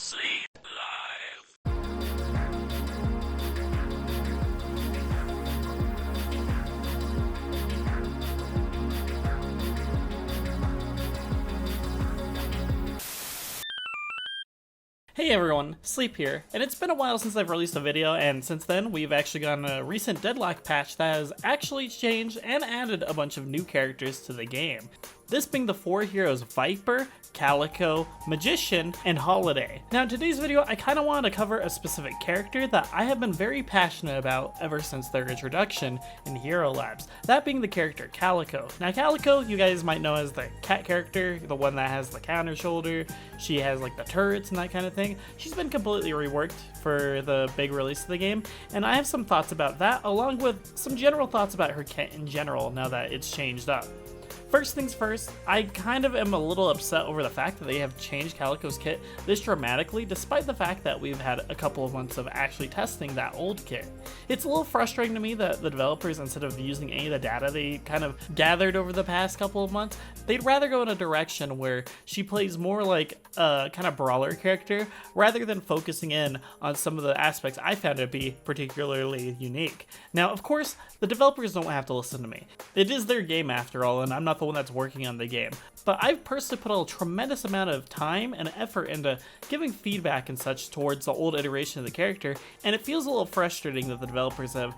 Sleep Live. Hey everyone, Sleep here, and it's been a while since I've released a video, and since then we've actually gotten a recent Deadlock patch that has actually changed and added a bunch of new characters to the game. This being the four heroes Viper, Calico, Magician, and Holiday. Now in today's video I kind of wanted to cover a specific character that I have been very passionate about ever since their introduction in Hero Labs, that being the character Calico. Now Calico you guys might know as the cat character, the one that has the counter shoulder, she has like the turrets and that kind of thing. She's been completely reworked for the big release of the game, and I have some thoughts about that along with some general thoughts about her kit in general now that it's changed up. First things first, I kind of am a little upset over the fact that they have changed Calico's kit this dramatically despite the fact that we've had a couple of months of actually testing that old kit. It's a little frustrating to me that the developers, instead of using any of the data they kind of gathered over the past couple of months, they'd rather go in a direction where she plays more like a kind of brawler character rather than focusing in on some of the aspects I found to be particularly unique. Now of course, the developers don't have to listen to me. It is their game after all, and I'm not the one that's working on the game. But I've personally put a tremendous amount of time and effort into giving feedback and such towards the old iteration of the character, and it feels a little frustrating that the developers have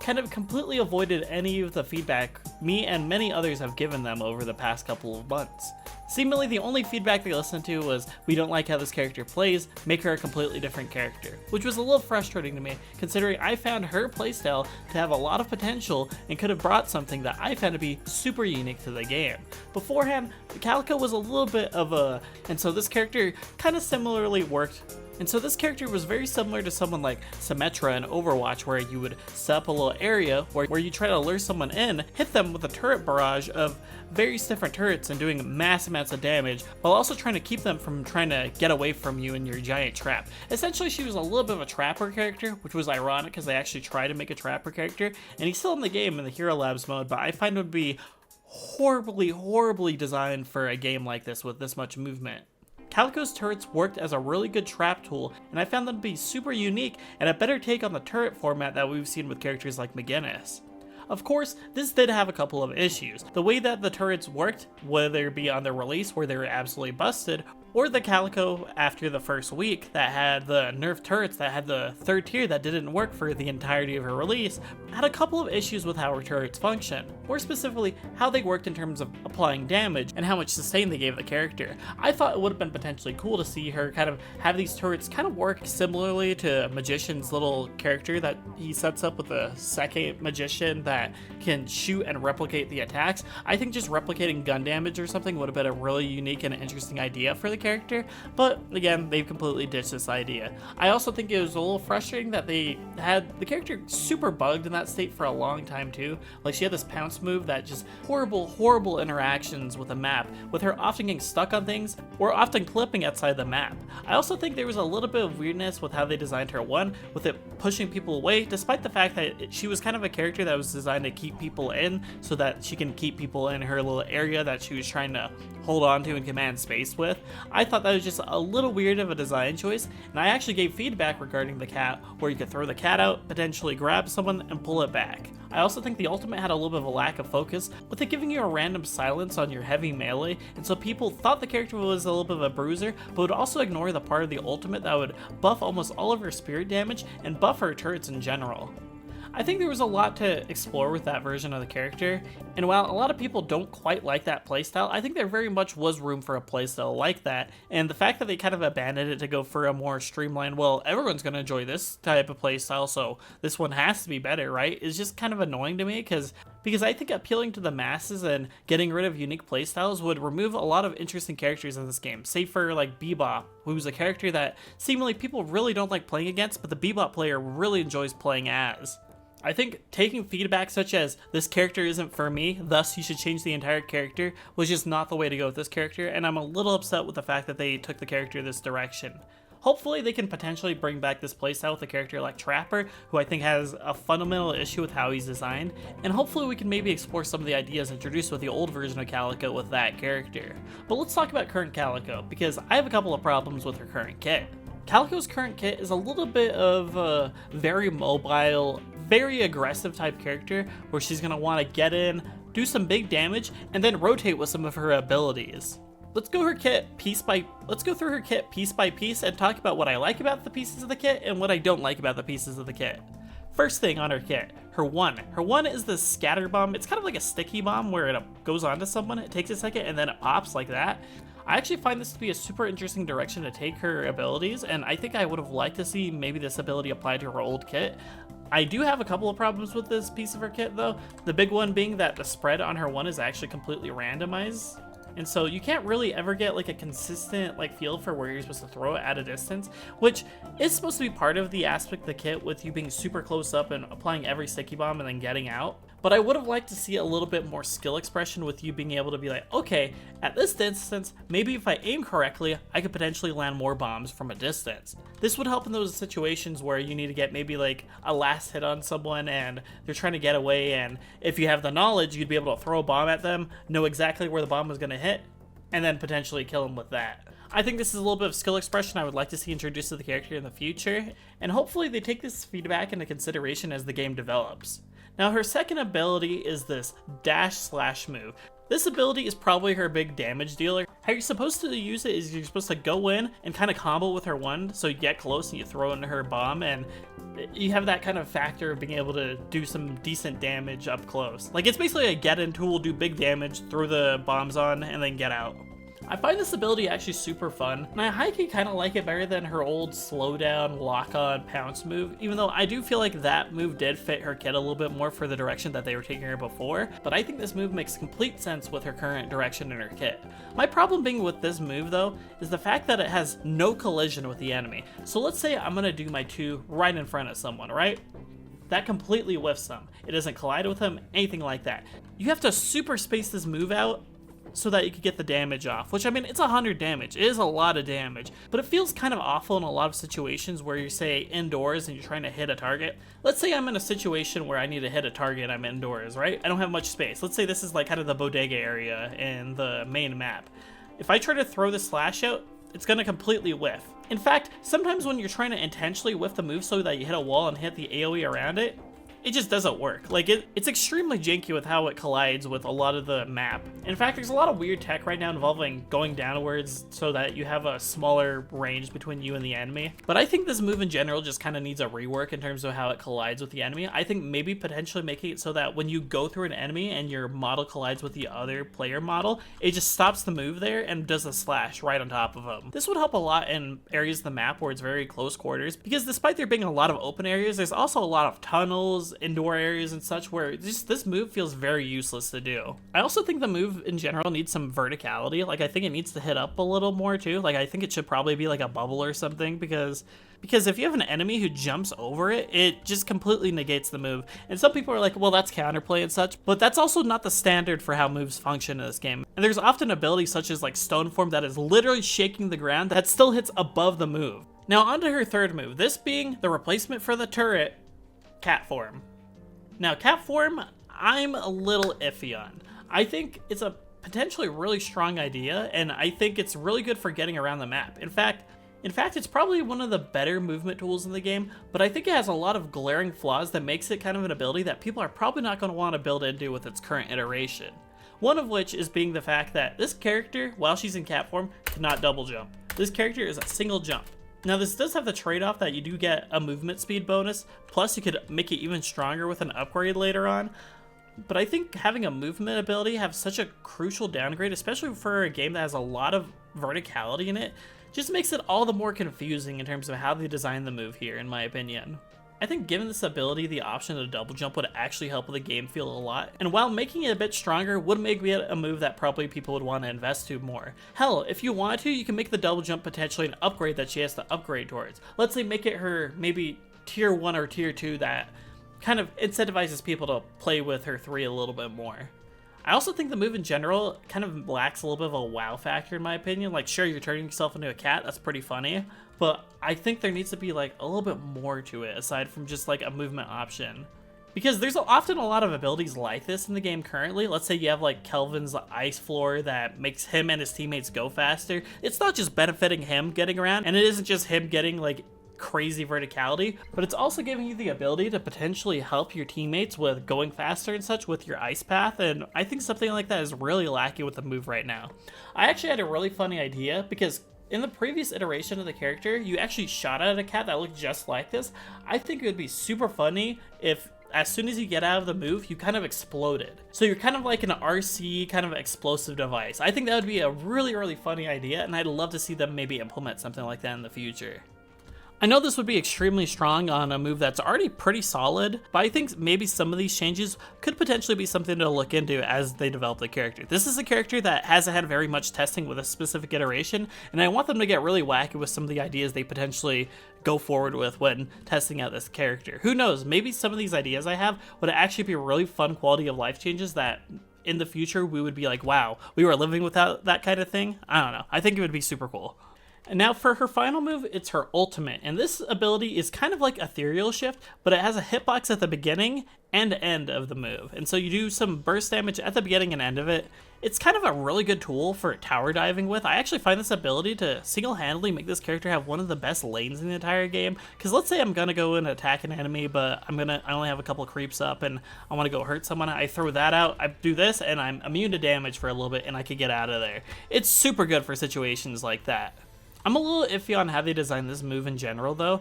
kind of completely avoided any of the feedback me and many others have given them over the past couple of months. Seemingly the only feedback they listened to was, we don't like how this character plays, make her a completely different character. Which was a little frustrating to me, considering I found her playstyle to have a lot of potential and could have brought something that I found to be super unique to the game. Beforehand, Calico was a little bit of a, and so this character kind of similarly worked. And so this character was very similar to someone like Symmetra in Overwatch, where you would set up a little area where you try to lure someone in, hit them with a turret barrage of various different turrets and doing mass amounts of damage, while also trying to keep them from trying to get away from you in your giant trap. Essentially she was a little bit of a trapper character, which was ironic because they actually tried to make a trapper character, and he's still in the game in the Hero Labs mode, but I find him to be horribly designed for a game like this with this much movement. Calico's turrets worked as a really good trap tool, and I found them to be super unique and a better take on the turret format that we've seen with characters like McGinnis. Of course, this did have a couple of issues. The way that the turrets worked, whether it be on the release where they were absolutely busted, or the Calico after the first week that had the nerfed turrets that had the third tier that didn't work for the entirety of her release, had a couple of issues with how her turrets function. More specifically, how they worked in terms of applying damage and how much sustain they gave the character. I thought it would have been potentially cool to see her kind of have these turrets kind of work similarly to Magician's little character that he sets up with the second Magician that can shoot and replicate the attacks. I think just replicating gun damage or something would have been a really unique and interesting idea for the character, but again, they've completely ditched this idea. I also think it was a little frustrating that they had the character super bugged in that state for a long time too. Like she had this pounce move that just horrible interactions with the map, with her often getting stuck on things or often clipping outside the map. I also think there was a little bit of weirdness with how they designed her one, with it pushing people away, despite the fact that she was kind of a character that was designed to keep people in so that she can keep people in her little area that she was trying to hold on to and command space with. I thought that was just a little weird of a design choice, and I actually gave feedback regarding the cat, where you could throw the cat out, potentially grab someone, and pull it back. I also think the ultimate had a little bit of a lack of focus, with it giving you a random silence on your heavy melee, and so people thought the character was a little bit of a bruiser, but would also ignore the part of the ultimate that would buff almost all of her spirit damage and buff her turrets in general. I think there was a lot to explore with that version of the character, and while a lot of people don't quite like that playstyle, I think there very much was room for a playstyle like that, and the fact that they kind of abandoned it to go for a more streamlined, well, everyone's going to enjoy this type of playstyle, so this one has to be better, right, is just kind of annoying to me, because I think appealing to the masses and getting rid of unique playstyles would remove a lot of interesting characters in this game, say for like Bebop, who's a character that seemingly people really don't like playing against, but the Bebop player really enjoys playing as. I think taking feedback such as, this character isn't for me, thus you should change the entire character, was just not the way to go with this character, and I'm a little upset with the fact that they took the character this direction. Hopefully they can potentially bring back this playstyle with a character like Trapper, who I think has a fundamental issue with how he's designed, and hopefully we can maybe explore some of the ideas introduced with the old version of Calico with that character. But let's talk about current Calico, because I have a couple of problems with her current kit. Calico's current kit is a little bit of a very mobile, very aggressive type character where she's going to want to get in, do some big damage, and then rotate with some of her abilities. Let's go through her kit piece by piece and talk about what I like about the pieces of the kit and what I don't like about the pieces of the kit. First thing on her kit, her one. Her one is the scatter bomb. It's kind of like a sticky bomb where it goes onto someone, it takes a second, and then it pops like that. I actually find this to be a super interesting direction to take her abilities, and I think I would have liked to see maybe this ability applied to her old kit. I do have a couple of problems with this piece of her kit though. The big one being that the spread on her one is actually completely randomized. And so you can't really ever get like a consistent like feel for where you're supposed to throw it at a distance, which is supposed to be part of the aspect of the kit with you being super close up and applying every sticky bomb and then getting out. But I would have liked to see a little bit more skill expression with you being able to be like, okay, at this distance, maybe if I aim correctly, I could potentially land more bombs from a distance. This would help in those situations where you need to get maybe like a last hit on someone and they're trying to get away, and if you have the knowledge, you'd be able to throw a bomb at them, know exactly where the bomb was going to hit, and then potentially kill them with that. I think this is a little bit of skill expression I would like to see introduced to the character in the future, and hopefully they take this feedback into consideration as the game develops. Now her second ability is this dash slash move. This ability is probably her big damage dealer. How you're supposed to use it is you're supposed to go in and kind of combo with her one, so you get close and you throw in her bomb, and you have that kind of factor of being able to do some decent damage up close. Like it's basically a get in tool, do big damage, throw the bombs on, and then get out. I find this ability actually super fun, and I high-key kind of like it better than her old slowdown, lock-on, pounce move, even though I do feel like that move did fit her kit a little bit more for the direction that they were taking her before, but I think this move makes complete sense with her current direction in her kit. My problem being with this move, though, is the fact that it has no collision with the enemy. So let's say I'm going to do my 2 right in front of someone, right? That completely whiffs them. It doesn't collide with them, anything like that. You have to super space this move out so that you could get the damage off, which I mean, it's 100 damage. It is a lot of damage, but it feels kind of awful in a lot of situations where you're, say, indoors and you're trying to hit a target. Let's say I'm in a situation where I need to hit a target, I'm indoors, right? I don't have much space. Let's say this is like kind of the bodega area in the main map. If I try to throw the slash out, it's gonna completely whiff. In fact, sometimes when you're trying to intentionally whiff the move so that you hit a wall and hit the AoE around it, it just doesn't work. Like, it's extremely janky with how it collides with a lot of the map. In fact, there's a lot of weird tech right now involving going downwards so that you have a smaller range between you and the enemy. But I think this move in general just kind of needs a rework in terms of how it collides with the enemy. I think maybe potentially making it so that when you go through an enemy and your model collides with the other player model, it just stops the move there and does a slash right on top of them. This would help a lot in areas of the map where it's very close quarters, because despite there being a lot of open areas, there's also a lot of tunnels, indoor areas and such where just this move feels very useless to do. I also think the move in general needs some verticality. Like, I think it needs to hit up a little more too. Like, I think it should probably be like a bubble or something, because if you have an enemy who jumps over it, it just completely negates the move. And some people are like, well, that's counterplay and such, but that's also not the standard for how moves function in this game. And there's often abilities such as like stone form that is literally shaking the ground that still hits above the move. Now onto her third move, this being the replacement for the turret, cat form. Now, cat form, I'm a little iffy on. I think it's a potentially really strong idea, and I think it's really good for getting around the map. In fact, it's probably one of the better movement tools in the game, but I think it has a lot of glaring flaws that makes it kind of an ability that people are probably not going to want to build into with its current iteration. One of which is being the fact that this character, while she's in cat form, cannot double jump. This character is a single jump. Now this does have the trade-off that you do get a movement speed bonus, plus you could make it even stronger with an upgrade later on, but I think having a movement ability have such a crucial downgrade, especially for a game that has a lot of verticality in it, just makes it all the more confusing in terms of how they design the move here, in my opinion. I think given this ability, the option to double jump would actually help the game feel a lot, and while making it a bit stronger would make it a move that probably people would want to invest to more. Hell, if you wanted to, you can make the double jump potentially an upgrade that she has to upgrade towards. Let's say make it her maybe tier 1 or tier 2 that kind of incentivizes people to play with her 3 a little bit more. I also think the move in general kind of lacks a little bit of a wow factor in my opinion. Like, sure, you're turning yourself into a cat, that's pretty funny, but I think there needs to be like a little bit more to it aside from just like a movement option. Because there's often a lot of abilities like this in the game currently. Let's say you have like Kelvin's ice floor that makes him and his teammates go faster. It's not just benefiting him getting around, and it isn't just him getting like crazy verticality, but it's also giving you the ability to potentially help your teammates with going faster and such with your ice path, and I think something like that is really lacking with the move right now. I actually had a really funny idea because in the previous iteration of the character, you actually shot at a cat that looked just like this. I think it would be super funny if as soon as you get out of the move, you kind of exploded. So you're kind of like an RC kind of explosive device. I think that would be a really, really funny idea, and I'd love to see them maybe implement something like that in the future. I know this would be extremely strong on a move that's already pretty solid, but I think maybe some of these changes could potentially be something to look into as they develop the character. This is a character that hasn't had very much testing with a specific iteration, and I want them to get really wacky with some of the ideas they potentially go forward with when testing out this character. Who knows, maybe some of these ideas I have would actually be really fun quality of life changes that in the future we would be like, wow, we were living without that kind of thing. I don't know, I think it would be super cool. And now for her final move, it's her ultimate, and this ability is kind of like Ethereal Shift, but it has a hitbox at the beginning and end of the move, and so you do some burst damage at the beginning and end of it. It's kind of a really good tool for tower diving with. I actually find this ability to single-handedly make this character have one of the best lanes in the entire game, because let's say I'm gonna go and attack an enemy, but I only have a couple creeps up and I want to go hurt someone. I throw that out, I do this, and I'm immune to damage for a little bit, and I could get out of there. It's super good for situations like that. I'm a little iffy on how they designed this move in general though.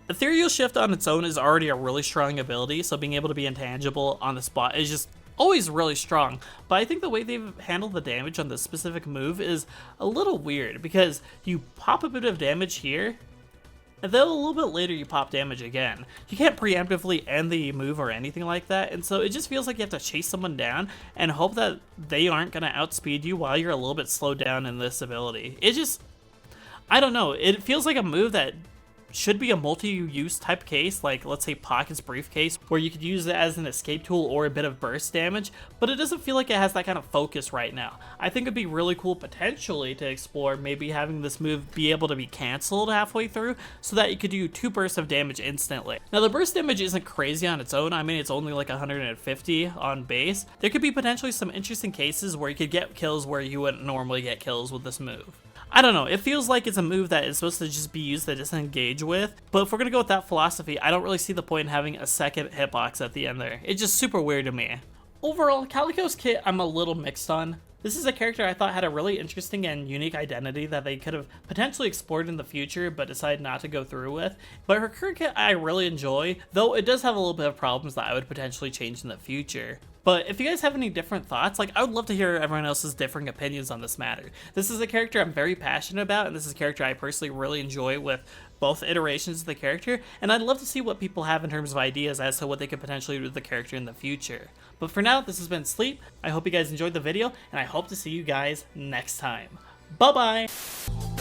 Ethereal Shift on its own is already a really strong ability, so being able to be intangible on the spot is just always really strong. But I think the way they've handled the damage on this specific move is a little weird, because you pop a bit of damage here, and then a little bit later you pop damage again. You can't preemptively end the move or anything like that, and so it just feels like you have to chase someone down and hope that they aren't going to outspeed you while you're a little bit slowed down in this ability. I don't know, it feels like a move that should be a multi-use type case, like let's say Pocket's Briefcase, where you could use it as an escape tool or a bit of burst damage, but it doesn't feel like it has that kind of focus right now. I think it'd be really cool potentially to explore maybe having this move be able to be cancelled halfway through so that you could do 2 bursts of damage instantly. Now the burst damage isn't crazy on its own, I mean it's only like 150 on base. There could be potentially some interesting cases where you could get kills where you wouldn't normally get kills with this move. I don't know, it feels like it's a move that is supposed to just be used to disengage with, but if we're gonna go with that philosophy, I don't really see the point in having a second hitbox at the end there. It's just super weird to me. Overall, Calico's kit I'm a little mixed on. This is a character I thought had a really interesting and unique identity that they could have potentially explored in the future but decided not to go through with. But her current kit I really enjoy, though it does have a little bit of problems that I would potentially change in the future. But if you guys have any different thoughts, like I would love to hear everyone else's differing opinions on this matter. This is a character I'm very passionate about, and this is a character I personally really enjoy with both iterations of the character, and I'd love to see what people have in terms of ideas as to what they could potentially do with the character in the future. But for now, this has been Sleep. I hope you guys enjoyed the video, and I hope to see you guys next time. Bye-bye!